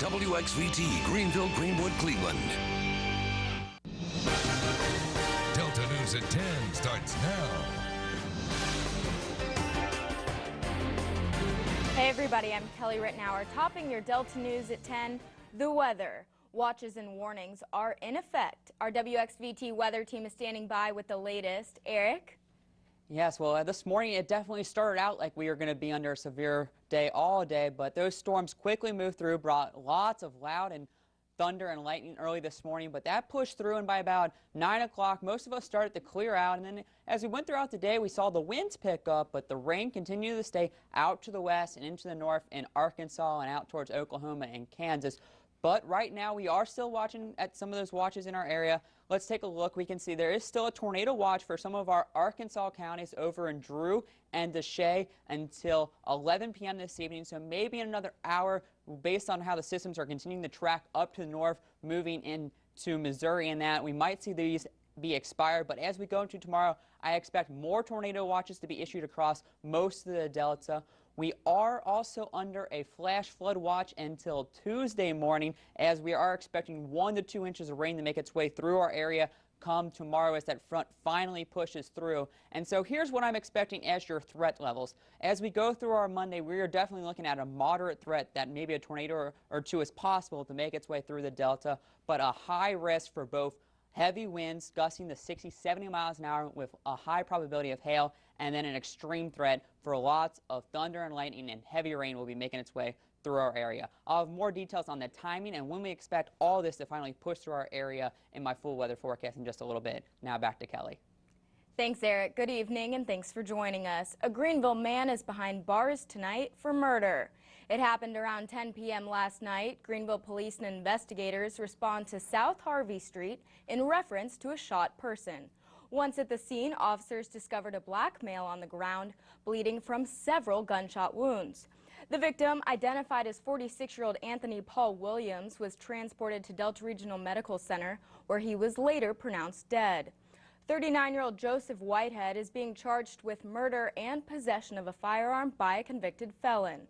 WXVT, Greenville, Greenwood, Cleveland. Delta News at 10 starts now. Hey everybody, I'm Kelly Rittenauer. Topping your Delta News at 10, the weather. Watches and warnings are in effect. Our WXVT weather team is standing by with the latest. Eric? Yes, well, this morning it definitely started out like we were going to be under a severe day all day, but those storms quickly moved through, brought lots of loud and thunder and lightning early this morning, but that pushed through, and by about 9 o'clock, most of us started to clear out, and then as we went throughout the day, we saw the winds pick up, but the rain continued to stay out to the west and into the north in Arkansas and out towards Oklahoma and Kansas. But right now, we are still watching at some of those watches in our area. Let's take a look. We can see there is still a tornado watch for some of our Arkansas counties over in Drew and Deshay until 11 p.m. this evening. So maybe in another hour, based on how the systems are continuing to track up to the north, moving into Missouri and that, we might see these be expired. But as we go into tomorrow, I expect more tornado watches to be issued across most of the Delta. We are also under a flash flood watch until Tuesday morning, as we are expecting 1 to 2 inches of rain to make its way through our area come tomorrow as that front finally pushes through. And so here's what I'm expecting as your threat levels. As we go through our Monday, we are definitely looking at a moderate threat that maybe a tornado or two is possible to make its way through the Delta, but a high risk for both heavy winds gusting to 60, 70 miles an hour with a high probability of hail, and then an extreme threat for lots of thunder and lightning, and heavy rain will be making its way through our area. I'll have more details on the timing and when we expect all this to finally push through our area in my full weather forecast in just a little bit. Now back to Kelly. Thanks, Eric. Good evening, and thanks for joining us. A Greenville man is behind bars tonight for murder. It happened around 10 p.m. last night. Greenville police and investigators respond to South Harvey Street in reference to a shot person. Once at the scene, officers discovered a black male on the ground, bleeding from several gunshot wounds. The victim, identified as 46-year-old Anthony Paul Williams, was transported to Delta Regional Medical Center, where he was later pronounced dead. 39-year-old Joseph Whitehead is being charged with murder and possession of a firearm by a convicted felon.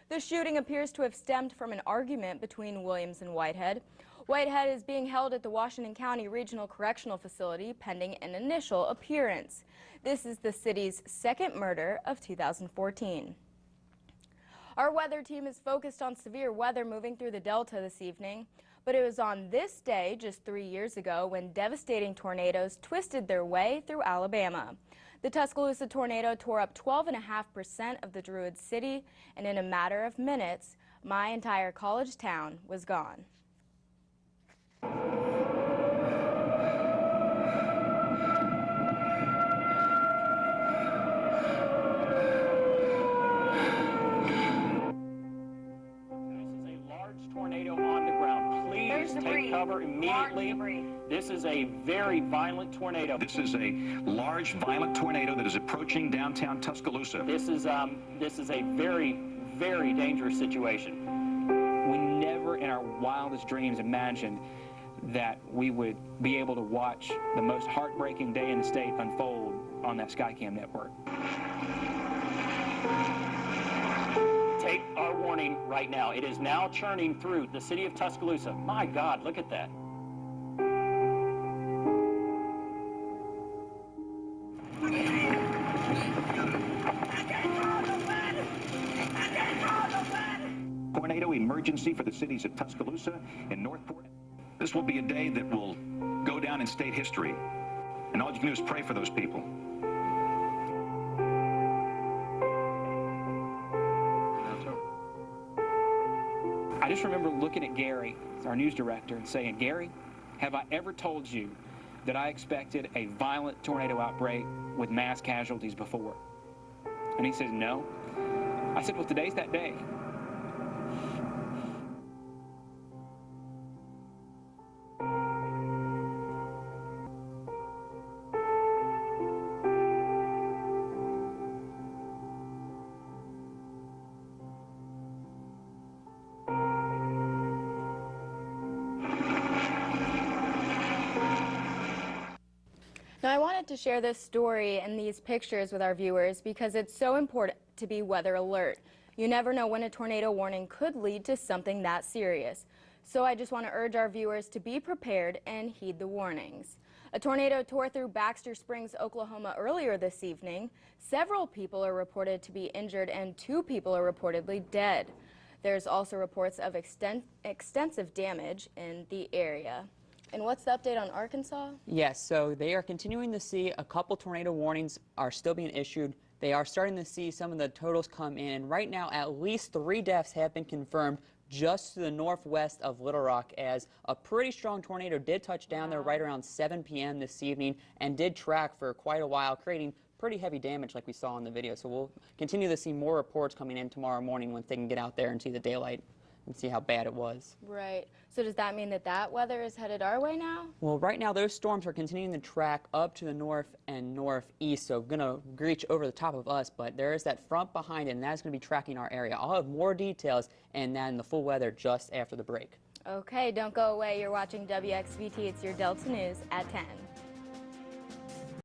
The shooting appears to have stemmed from an argument between Williams and Whitehead. Whitehead is being held at the Washington County Regional Correctional Facility pending an initial appearance. This is the city's second murder of 2014. Our weather team is focused on severe weather moving through the Delta this evening, but it was on this day just 3 years ago when devastating tornadoes twisted their way through Alabama. The Tuscaloosa tornado tore up 12.5% of the Druid City, and in a matter of minutes, my entire college town was gone. Take cover immediately. This is a very violent tornado. This is a large, violent tornado that is approaching downtown Tuscaloosa. This is a very, very dangerous situation. We never in our wildest dreams imagined that we would be able to watch the most heartbreaking day in the state unfold on that Skycam network. Take our warning right now. It is now churning through the city of Tuscaloosa. My God, look at that. Tornado emergency for the cities of Tuscaloosa and Northport. This will be a day that will go down in state history. And all you can do is pray for those people. I just remember looking at Gary, our news director, and saying, Gary, have I ever told you that I expected a violent tornado outbreak with mass casualties before? And he says, no. I said, well, today's that day. Now, I wanted to share this story and these pictures with our viewers because it's so important to be weather alert. You never know when a tornado warning could lead to something that serious. So I just want to urge our viewers to be prepared and heed the warnings. A tornado tore through Baxter Springs, Oklahoma earlier this evening. Several people are reported to be injured and 2 people are reportedly dead. There's also reports of extensive damage in the area. And what's the update on Arkansas? Yes, so they are continuing to see a couple tornado warnings are still being issued. They are starting to see some of the totals come in, and right now at least 3 deaths have been confirmed just to the northwest of Little Rock, as a pretty strong tornado did touch down there right around 7 p.m. this evening and did track for quite a while, creating pretty heavy damage like we saw in the video. So we'll continue to see more reports coming in tomorrow morning once they can get out there and see the daylight and see how bad it was. Right. So does that mean that that weather is headed our way now? Well, right now those storms are continuing to track up to the north and northeast, so going to reach over the top of us, but there is that front behind it, and that's going to be tracking our area. I'll have more details and then the full weather just after the break. Okay, don't go away. You're watching WXVT. It's your Delta News at 10.